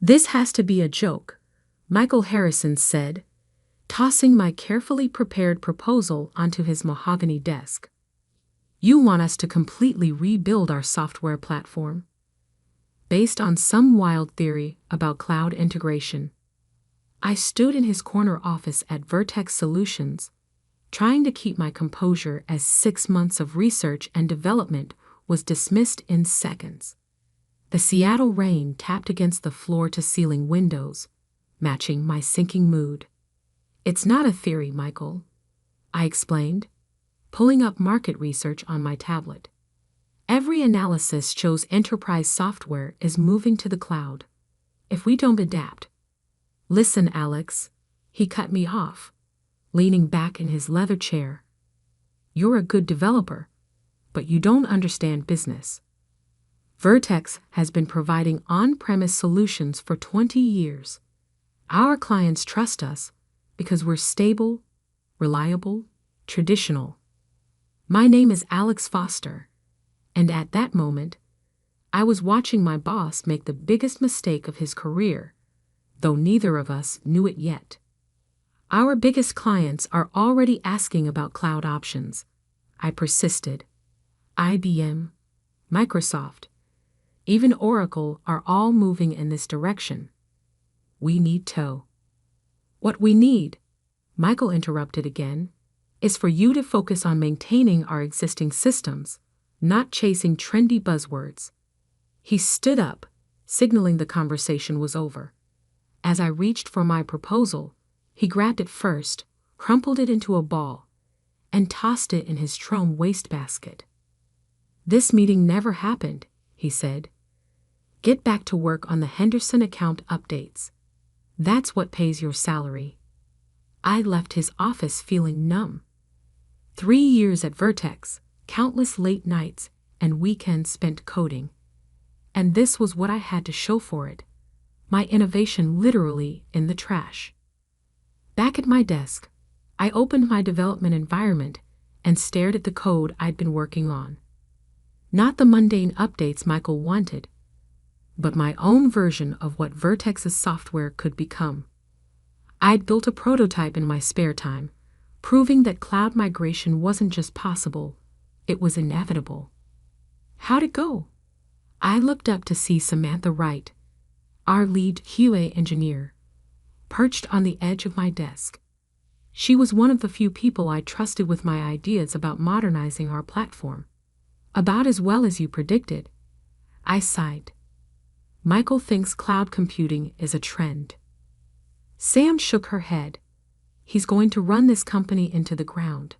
"This has to be a joke," Michael Harrison said, tossing my carefully prepared proposal onto his mahogany desk. "You want us to completely rebuild our software platform? Based on some wild theory about cloud integration." I stood in his corner office at Vertex Solutions, trying to keep my composure as 6 months of research and development was dismissed in seconds. The Seattle rain tapped against the floor-to-ceiling windows, matching my sinking mood. "It's not a theory, Michael," I explained, pulling up market research on my tablet. "Every analysis shows enterprise software is moving to the cloud. If we don't adapt—" "Listen, Alex," he cut me off, leaning back in his leather chair. "You're a good developer, but you don't understand business. Vertex has been providing on-premise solutions for 20 years. Our clients trust us because we're stable, reliable, traditional. My name is Alex Foster." And at that moment, I was watching my boss make the biggest mistake of his career, though neither of us knew it yet. "Our biggest clients are already asking about cloud options," I persisted. "IBM, Microsoft, even Oracle are all moving in this direction. We need to." "What we need," Michael interrupted again, "is for you to focus on maintaining our existing systems, not chasing trendy buzzwords." He stood up, signaling the conversation was over. As I reached for my proposal, he grabbed it first, crumpled it into a ball, and tossed it in his Trome wastebasket. "This meeting never happened," he said. "Get back to work on the Henderson account updates. That's what pays your salary." I left his office feeling numb. 3 years at Vertex, countless late nights and weekends spent coding. And this was what I had to show for it: my innovation literally in the trash. Back at my desk, I opened my development environment and stared at the code I'd been working on. Not the mundane updates Michael wanted, but my own version of what Vertex's software could become. I'd built a prototype in my spare time, proving that cloud migration wasn't just possible, it was inevitable. How'd it go? I looked up to see Samantha Wright, our lead QA engineer, perched on the edge of my desk. She was one of the few people I trusted with my ideas about modernizing our platform. "About as well as you predicted," I sighed. "Michael thinks cloud computing is a trend." Sam shook her head. "He's going to run this company into the ground.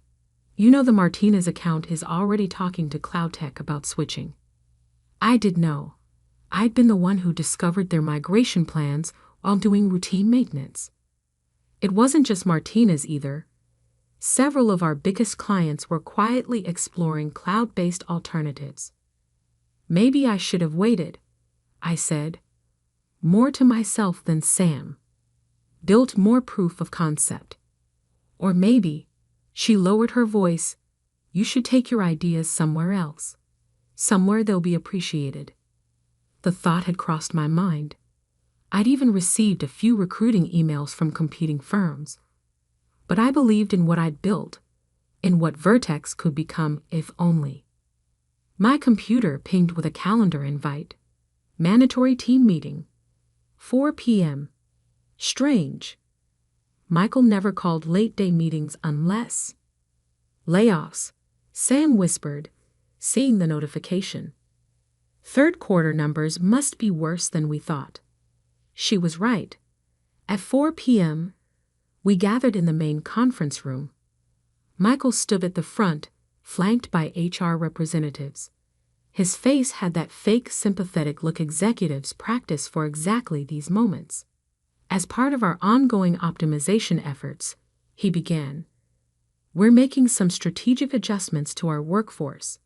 You know the Martinez account is already talking to Cloud Tech about switching." I did know. I'd been the one who discovered their migration plans while doing routine maintenance. It wasn't just Martinez either. Several of our biggest clients were quietly exploring cloud-based alternatives. "Maybe I should have waited," I said, more to myself than Sam. "Built more proof of concept. Or maybe," she lowered her voice, "you should take your ideas somewhere else. Somewhere they'll be appreciated." The thought had crossed my mind. I'd even received a few recruiting emails from competing firms. But I believed in what I'd built, in what Vertex could become if only. My computer pinged with a calendar invite. Mandatory team meeting. 4 p.m. Strange. Michael never called late-day meetings unless... "Layoffs," Sam whispered, seeing the notification. "Third quarter numbers must be worse than we thought." She was right. At 4 p.m., we gathered in the main conference room. Michael stood at the front, flanked by HR representatives. His face had that fake sympathetic look executives practice for exactly these moments. As part of our ongoing optimization efforts, he began, "We're making some strategic adjustments to our workforce."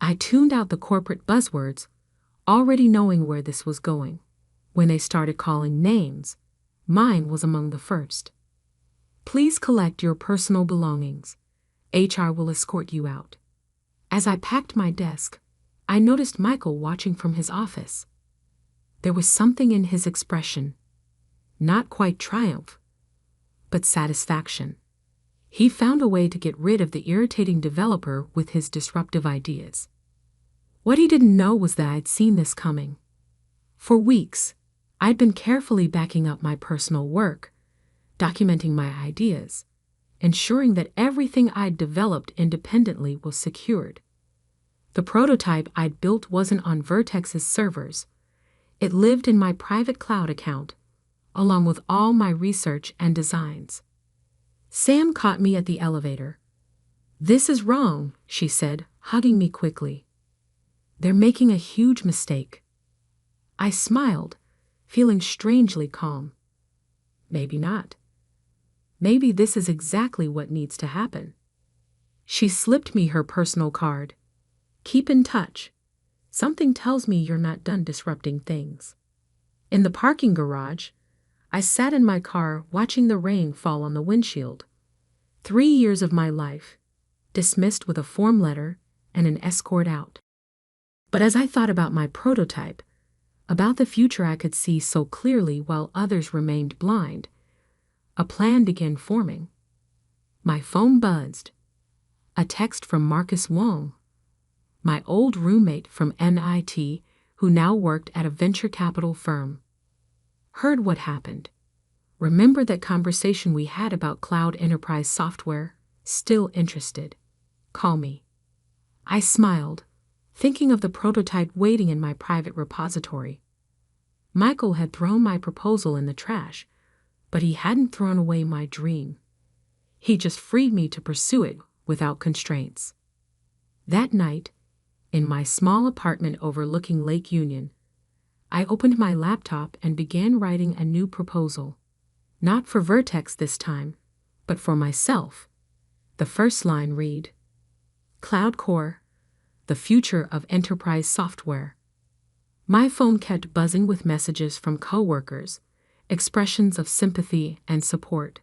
I tuned out the corporate buzzwords, already knowing where this was going. When they started calling names, mine was among the first. "Please collect your personal belongings. HR will escort you out." As I packed my desk, I noticed Michael watching from his office. There was something in his expression, not quite triumph, but satisfaction. He found a way to get rid of the irritating developer with his disruptive ideas. What he didn't know was that I'd seen this coming. For weeks, I'd been carefully backing up my personal work, documenting my ideas, ensuring that everything I'd developed independently was secured. The prototype I'd built wasn't on Vertex's servers. It lived in my private cloud account, along with all my research and designs. Sam caught me at the elevator. "This is wrong," she said, hugging me quickly. "They're making a huge mistake." I smiled, feeling strangely calm. Maybe not. Maybe this is exactly what needs to happen. She slipped me her personal card. "Keep in touch. Something tells me you're not done disrupting things." In the parking garage, I sat in my car watching the rain fall on the windshield. 3 years of my life, dismissed with a form letter and an escort out. But as I thought about my prototype, about the future I could see so clearly while others remained blind, a plan began forming. My phone buzzed. A text from Marcus Wong, my old roommate from NIT, who now worked at a venture capital firm. "Heard what happened. Remember that conversation we had about cloud enterprise software? Still interested? Call me." I smiled, thinking of the prototype waiting in my private repository. Michael had thrown my proposal in the trash, but he hadn't thrown away my dream. He just freed me to pursue it without constraints. That night, in my small apartment overlooking Lake Union, I opened my laptop and began writing a new proposal. Not for Vertex this time, but for myself. The first line read, "Cloud Core, the future of enterprise software." My phone kept buzzing with messages from coworkers, expressions of sympathy and support.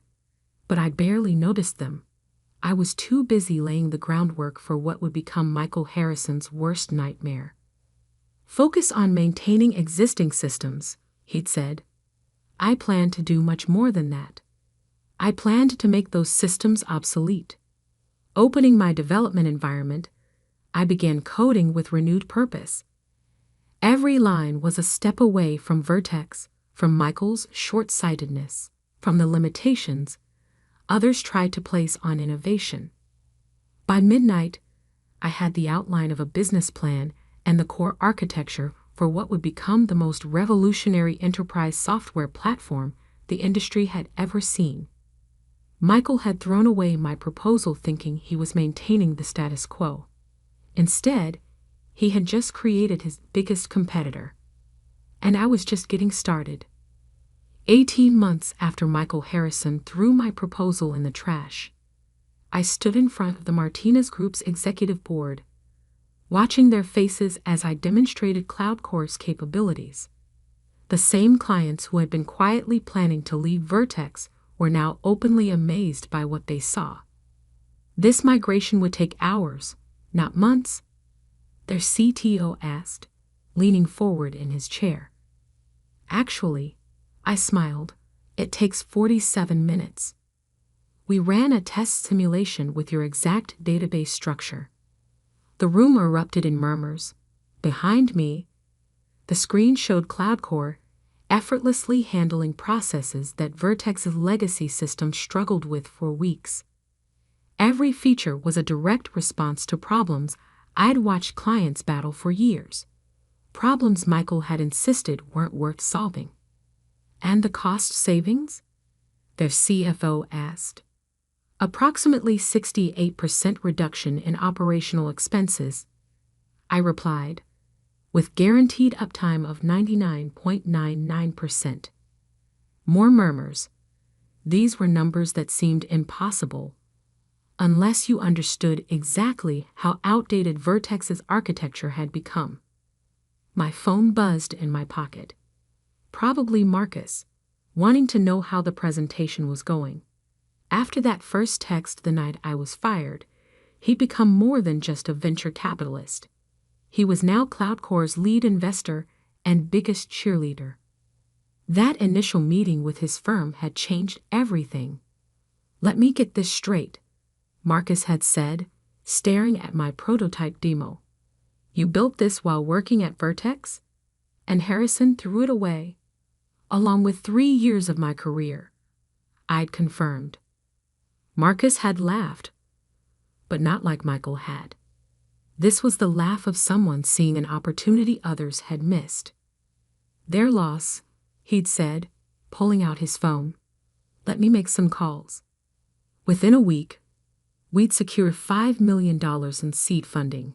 But I barely noticed them. I was too busy laying the groundwork for what would become Michael Harrison's worst nightmare. "Focus on maintaining existing systems," he'd said. I planned to do much more than that. I planned to make those systems obsolete. Opening my development environment, I began coding with renewed purpose. Every line was a step away from Vertex, from Michael's short-sightedness, from the limitations others tried to place on innovation. By midnight, I had the outline of a business plan and the core architecture for what would become the most revolutionary enterprise software platform the industry had ever seen. Michael had thrown away my proposal thinking he was maintaining the status quo. Instead, he had just created his biggest competitor. And I was just getting started. 18 months after Michael Harrison threw my proposal in the trash, I stood in front of the Martinez Group's executive board, watching their faces as I demonstrated Cloud Core's capabilities. The same clients who had been quietly planning to leave Vertex were now openly amazed by what they saw. This migration would take hours, not months, their CTO asked, leaning forward in his chair. "Actually," I smiled, "it takes 47 minutes. We ran a test simulation with your exact database structure." The room erupted in murmurs. Behind me, the screen showed Cloud Core effortlessly handling processes that Vertex's legacy system struggled with for weeks. Every feature was a direct response to problems I'd watched clients battle for years. Problems Michael had insisted weren't worth solving. "And the cost savings?" their CFO asked. "Approximately 68% reduction in operational expenses," I replied, "with guaranteed uptime of 99.99%. More murmurs. These were numbers that seemed impossible, unless you understood exactly how outdated Vertex's architecture had become. My phone buzzed in my pocket. Probably Marcus, wanting to know how the presentation was going. After that first text the night I was fired, he'd become more than just a venture capitalist. He was now Cloud Core's lead investor and biggest cheerleader. That initial meeting with his firm had changed everything. "Let me get this straight," Marcus had said, staring at my prototype demo. "You built this while working at Vertex?" And Harrison threw it away, along with 3 years of my career, I'd confirmed. Marcus had laughed, but not like Michael had. This was the laugh of someone seeing an opportunity others had missed. "Their loss," he'd said, pulling out his phone. "Let me make some calls." Within a week, we'd secured $5 million in seed funding.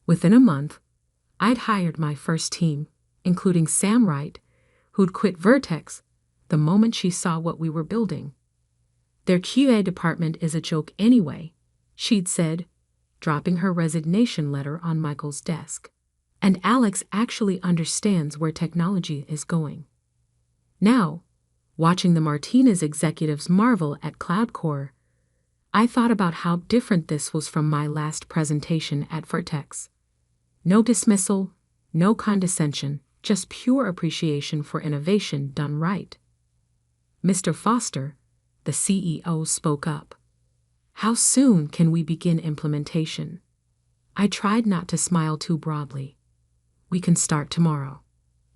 Within a month, I'd hired my first team, including Sam Wright, who'd quit Vertex the moment she saw what we were building. "Their QA department is a joke anyway," she'd said, dropping her resignation letter on Michael's desk. "And Alex actually understands where technology is going." Now, watching the Martinez executives marvel at CloudCore, I thought about how different this was from my last presentation at Vertex. No dismissal, no condescension, just pure appreciation for innovation done right. "Mr. Foster," the CEO spoke up. "How soon can we begin implementation?" I tried not to smile too broadly. "We can start tomorrow.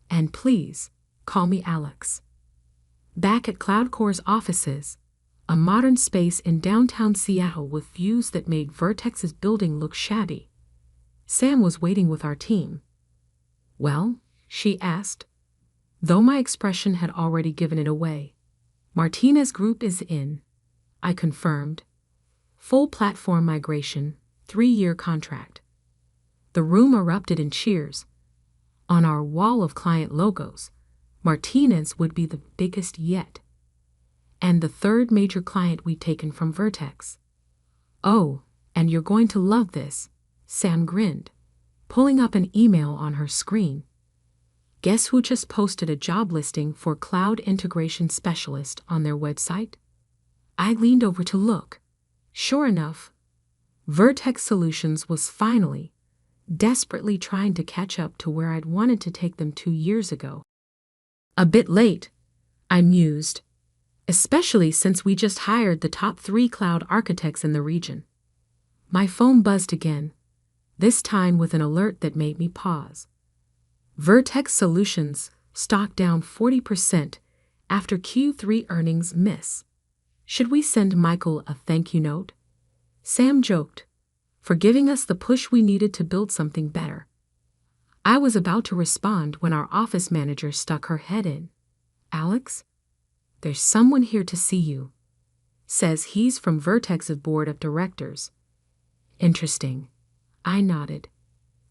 And please, call me Alex." Back at CloudCore's offices, a modern space in downtown Seattle with views that made Vertex's building look shabby, Sam was waiting with our team. "Well?" she asked, though my expression had already given it away. "Martinez Group is in," I confirmed. "Full platform migration, 3-year contract." The room erupted in cheers. On our wall of client logos, Martinez would be the biggest yet, and the 3rd major client we'd taken from Vertex. "Oh, and you're going to love this," Sam grinned, pulling up an email on her screen. "Guess who just posted a job listing for Cloud Integration Specialist on their website?" I leaned over to look. Sure enough, Vertex Solutions was finally, desperately trying to catch up to where I'd wanted to take them 2 years ago. "A bit late," I mused, "especially since we just hired the top 3 cloud architects in the region." My phone buzzed again, this time with an alert that made me pause. Vertex Solutions stock down 40% after Q3 earnings miss. "Should we send Michael a thank you note?" Sam joked, "for giving us the push we needed to build something better." I was about to respond when our office manager stuck her head in. "Alex, there's someone here to see you. Says he's from Vertex's board of directors." "Interesting." I nodded.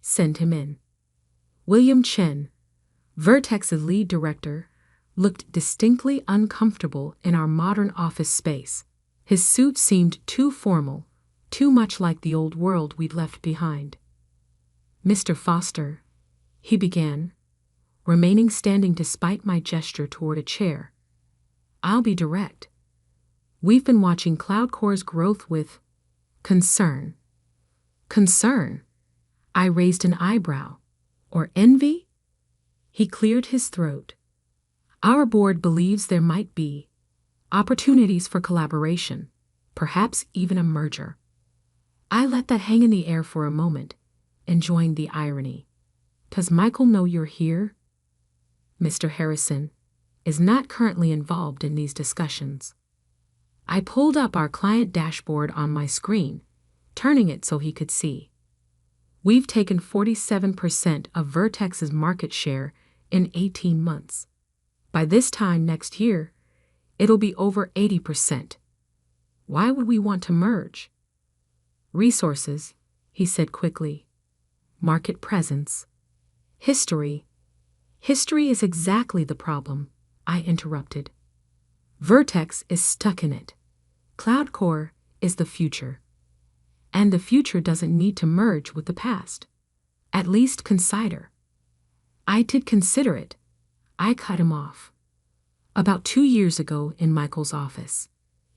"Send him in." William Chen, Vertex's lead director, looked distinctly uncomfortable in our modern office space. His suit seemed too formal, too much like the old world we'd left behind. "Mr. Foster," he began, remaining standing despite my gesture toward a chair. "I'll be direct. We've been watching CloudCore's growth with concern." "Concern?" I raised an eyebrow. "Or envy?" He cleared his throat. "Our board believes there might be opportunities for collaboration, perhaps even a merger." I let that hang in the air for a moment, enjoying the irony. "Does Michael know you're here?" "Mr. Harrison is not currently involved in these discussions." I pulled up our client dashboard on my screen, turning it so he could see. "We've taken 47% of Vertex's market share in 18 months. By this time next year, it'll be over 80%. Why would we want to merge?" "Resources," he said quickly. "Market presence. History." "History is exactly the problem," I interrupted. "Vertex is stuck in it. CloudCore is the future. And the future doesn't need to merge with the past. At least consider." "I did consider it," I cut him off. "About 2 years ago in Michael's office.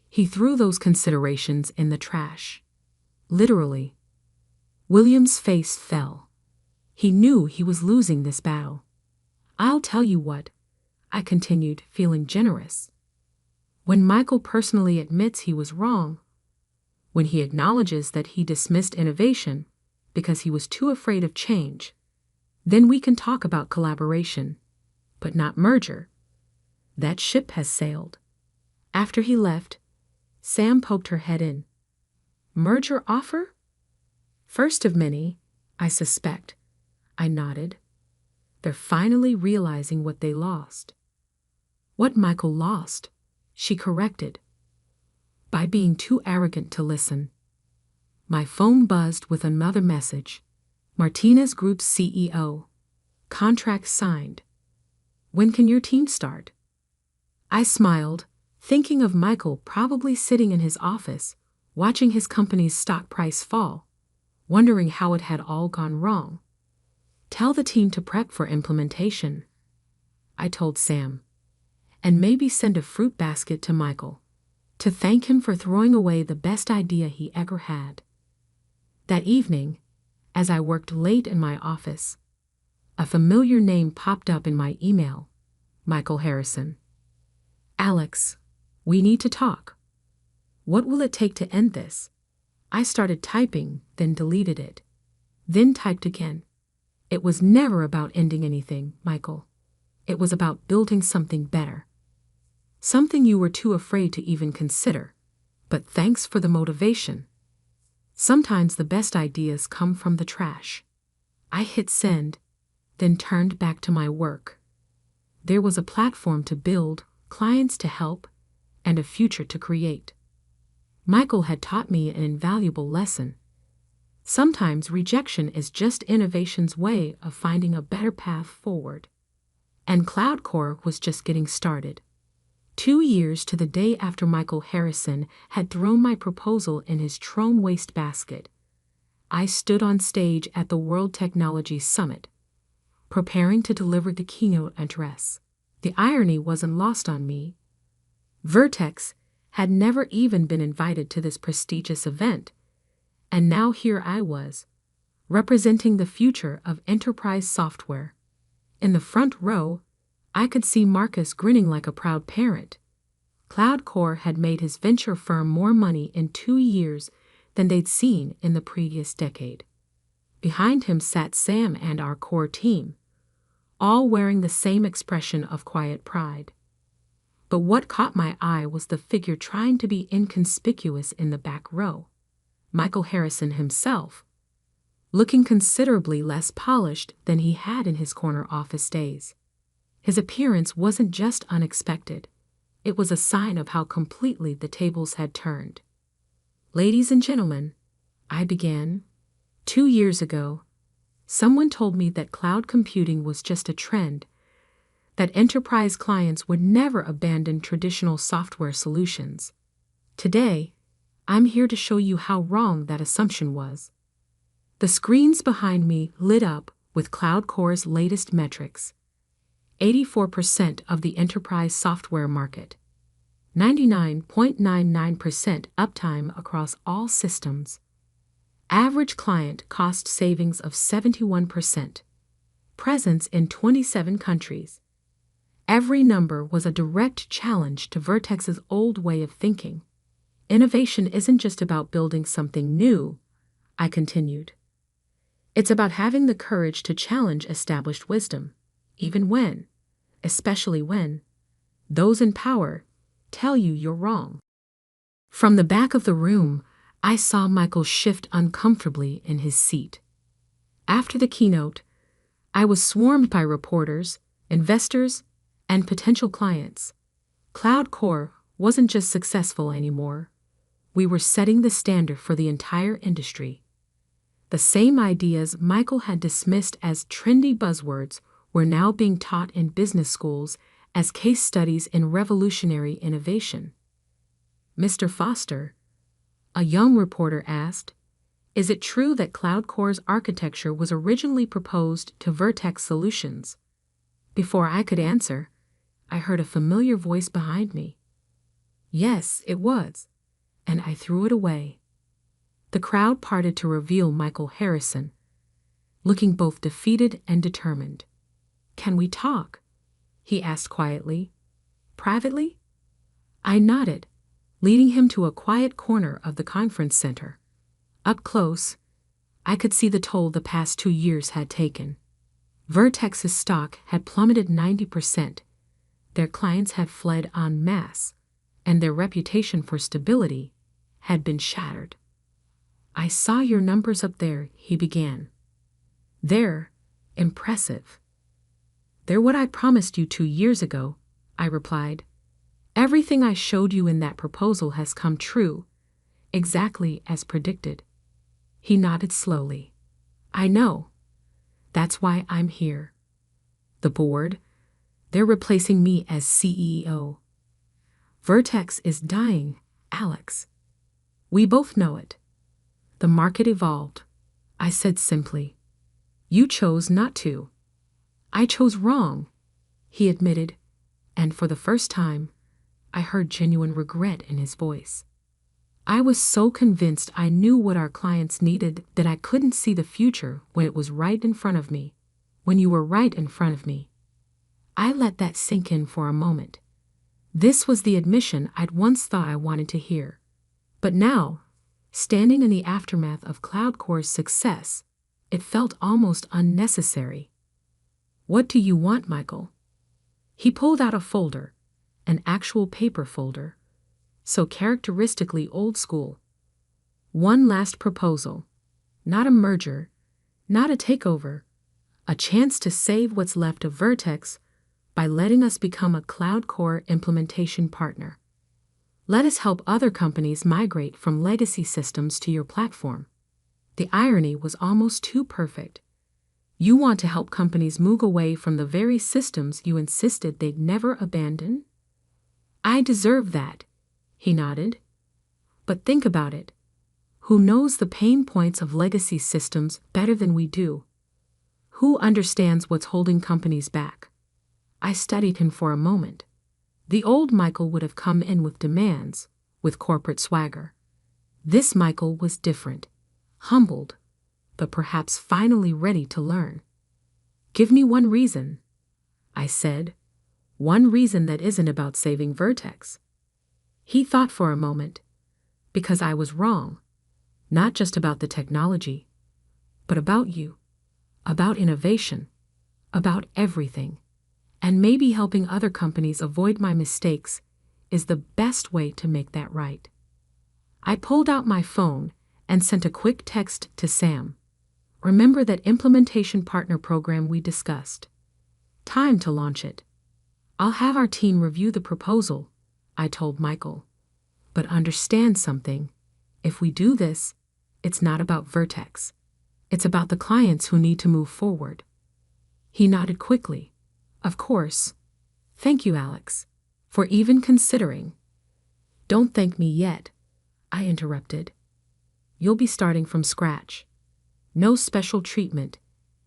He threw those considerations in the trash. Literally." William's face fell. He knew he was losing this battle. I'll tell you what, I continued, feeling generous. When Michael personally admits he was wrong, when he acknowledges that he dismissed innovation because he was too afraid of change, then we can talk about collaboration, but not merger. That ship has sailed. After he left, Sam poked her head in. Merger offer? First of many, I suspect. I nodded. They're finally realizing what they lost. What Michael lost, she corrected. By being too arrogant to listen. My phone buzzed with another message. Martinez Group's CEO. Contract signed. When can your team start? I smiled, thinking of Michael probably sitting in his office, watching his company's stock price fall, wondering how it had all gone wrong. Tell the team to prep for implementation, I told Sam, and maybe send a fruit basket to Michael, to thank him for throwing away the best idea he ever had. That evening, as I worked late in my office, a familiar name popped up in my email, Michael Harrison. Alex, we need to talk. What will it take to end this? I started typing, then deleted it. Then typed again. It was never about ending anything, Michael. It was about building something better. Something you were too afraid to even consider. But thanks for the motivation. Sometimes the best ideas come from the trash. I hit send, then turned back to my work. There was a platform to build, clients to help, and a future to create. Michael had taught me an invaluable lesson. Sometimes rejection is just innovation's way of finding a better path forward. And CloudCore was just getting started. 2 years to the day after Michael Harrison had thrown my proposal in his Trome wastebasket, I stood on stage at the World Technology Summit, preparing to deliver the keynote address. The irony wasn't lost on me. Vertex had never even been invited to this prestigious event, and now here I was, representing the future of enterprise software. In the front row, I could see Marcus grinning like a proud parent. CloudCore had made his venture firm more money in 2 years than they'd seen in the previous decade. Behind him sat Sam and our core team, all wearing the same expression of quiet pride. But what caught my eye was the figure trying to be inconspicuous in the back row, Michael Harrison himself, looking considerably less polished than he had in his corner office days. His appearance wasn't just unexpected, it was a sign of how completely the tables had turned. Ladies and gentlemen, I began. 2 years ago, someone told me that cloud computing was just a trend, that enterprise clients would never abandon traditional software solutions. Today, I'm here to show you how wrong that assumption was. The screens behind me lit up with CloudCore's latest metrics. 84% of the enterprise software market, 99.99% uptime across all systems, average client cost savings of 71%, presence in 27 countries. Every number was a direct challenge to Vertex's old way of thinking. Innovation isn't just about building something new, I continued. It's about having the courage to challenge established wisdom, especially when, those in power tell you you're wrong. From the back of the room, I saw Michael shift uncomfortably in his seat. After the keynote, I was swarmed by reporters, investors, and potential clients. CloudCore wasn't just successful anymore. We were setting the standard for the entire industry. The same ideas Michael had dismissed as trendy buzzwords were now being taught in business schools as case studies in revolutionary innovation. Mr. Foster, a young reporter asked, is it true that CloudCore's architecture was originally proposed to Vertex Solutions? Before I could answer, I heard a familiar voice behind me. Yes, it was, and I threw it away. The crowd parted to reveal Michael Harrison, looking both defeated and determined. Can we talk? He asked quietly. Privately? I nodded, leading him to a quiet corner of the conference center. Up close, I could see the toll the past 2 years had taken. Vertex's stock had plummeted 90%. Their clients had fled en masse, and their reputation for stability had been shattered. I saw your numbers up there, he began. They're impressive. They're what I promised you 2 years ago, I replied. Everything I showed you in that proposal has come true, exactly as predicted. He nodded slowly. I know. That's why I'm here. The board, they're replacing me as CEO. Vertex is dying, Alex. We both know it. The market evolved, I said simply. You chose not to. I chose wrong, he admitted, and for the first time, I heard genuine regret in his voice. I was so convinced I knew what our clients needed that I couldn't see the future when it was right in front of me, when you were right in front of me. I let that sink in for a moment. This was the admission I'd once thought I wanted to hear. But now, standing in the aftermath of CloudCore's success, it felt almost unnecessary. What do you want, Michael? He pulled out a folder, an actual paper folder, so characteristically old school. One last proposal. Not a merger, not a takeover, a chance to save what's left of Vertex by letting us become a CloudCore implementation partner. Let us help other companies migrate from legacy systems to your platform. The irony was almost too perfect. You want to help companies move away from the very systems you insisted they'd never abandon? I deserve that, he nodded. But think about it. Who knows the pain points of legacy systems better than we do? Who understands what's holding companies back? I studied him for a moment. The old Michael would have come in with demands, with corporate swagger. This Michael was different, humbled, but perhaps finally ready to learn. Give me one reason, I said. One reason that isn't about saving Vertex. He thought for a moment. Because I was wrong. Not just about the technology, but about you. About innovation. About everything. And maybe helping other companies avoid my mistakes is the best way to make that right. I pulled out my phone and sent a quick text to Sam. Remember that implementation partner program we discussed? Time to launch it. I'll have our team review the proposal, I told Michael. But understand something. If we do this, it's not about Vertex. It's about the clients who need to move forward. He nodded quickly. Of course. Thank you, Alex, for even considering. Don't thank me yet, I interrupted. You'll be starting from scratch. No special treatment,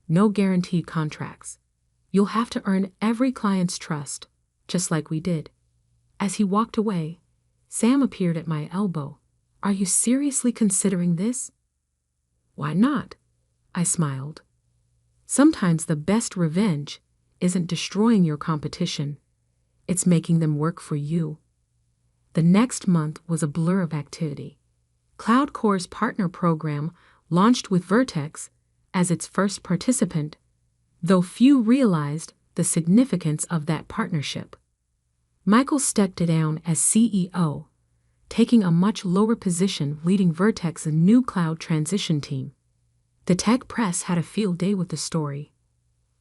no guaranteed contracts. You'll have to earn every client's trust, just like we did. As he walked away, Sam appeared at my elbow. Are you seriously considering this? Why not? I smiled. Sometimes the best revenge isn't destroying your competition. It's making them work for you. The next month was a blur of activity. CloudCore's partner program launched with Vertex as its first participant, though few realized the significance of that partnership. Michael stepped down as CEO, taking a much lower position leading Vertex's new cloud transition team. The tech press had a field day with the story.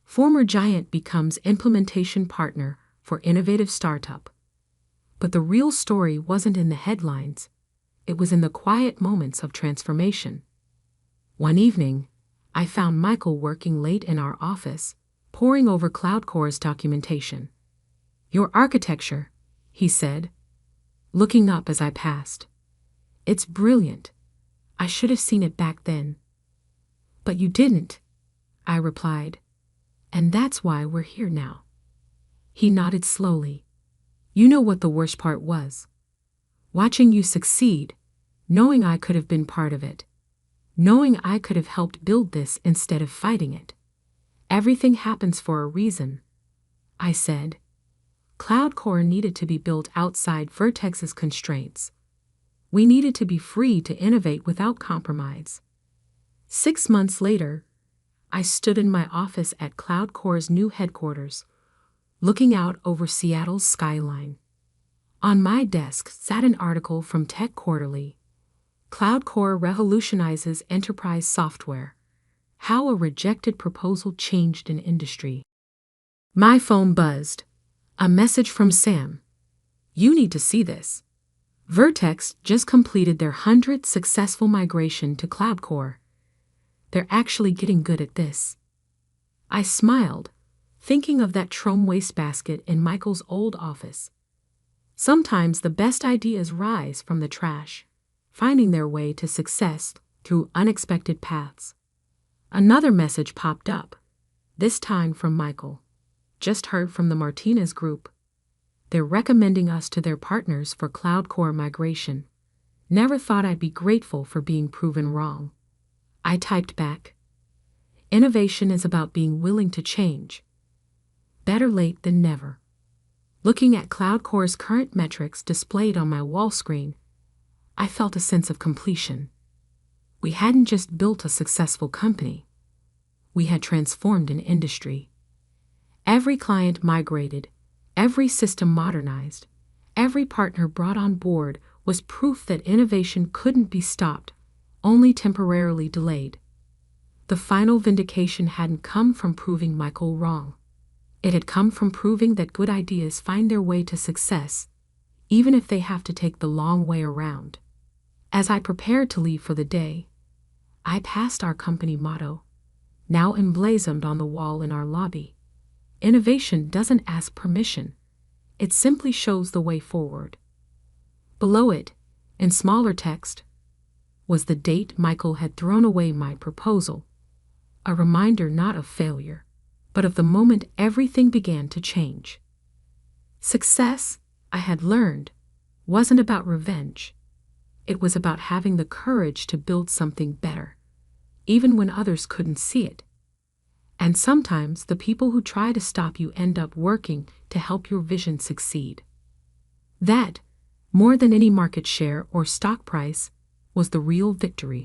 Former giant becomes implementation partner for innovative startup. But the real story wasn't in the headlines. It was in the quiet moments of transformation. One evening, I found Michael working late in our office, poring over CloudCore's documentation. Your architecture, he said, looking up as I passed. It's brilliant. I should have seen it back then. But you didn't, I replied. And that's why we're here now. He nodded slowly. You know what the worst part was? Watching you succeed, knowing I could have been part of it, knowing I could have helped build this instead of fighting it. Everything happens for a reason, I said. Cloud Core needed to be built outside Vertex's constraints. We needed to be free to innovate without compromise. 6 months later, I stood in my office at Cloud Core's new headquarters, looking out over Seattle's skyline. On my desk sat an article from Tech Quarterly. Cloud Core revolutionizes enterprise software. How a rejected proposal changed an industry. My phone buzzed. A message from Sam. You need to see this. Vertex just completed their 100th successful migration to Cloud Core. They're actually getting good at this. I smiled, thinking of that Trom wastebasket in Michael's old office. Sometimes the best ideas rise from the trash, finding their way to success through unexpected paths. Another message popped up, this time from Michael. Just heard from the Martinez Group. They're recommending us to their partners for Cloud Core migration. Never thought I'd be grateful for being proven wrong. I typed back. Innovation is about being willing to change. Better late than never. Looking at Cloud Core's current metrics displayed on my wall screen, I felt a sense of completion. We hadn't just built a successful company. We had transformed an industry. Every client migrated, every system modernized, every partner brought on board was proof that innovation couldn't be stopped, only temporarily delayed. The final vindication hadn't come from proving Michael wrong. It had come from proving that good ideas find their way to success, even if they have to take the long way around. As I prepared to leave for the day, I passed our company motto, now emblazoned on the wall in our lobby. Innovation doesn't ask permission. It simply shows the way forward. Below it, in smaller text, was the date Michael had thrown away my proposal, a reminder not of failure, but of the moment everything began to change. Success, I had learned, wasn't about revenge. It was about having the courage to build something better, even when others couldn't see it. And sometimes the people who try to stop you end up working to help your vision succeed. That, more than any market share or stock price, was the real victory.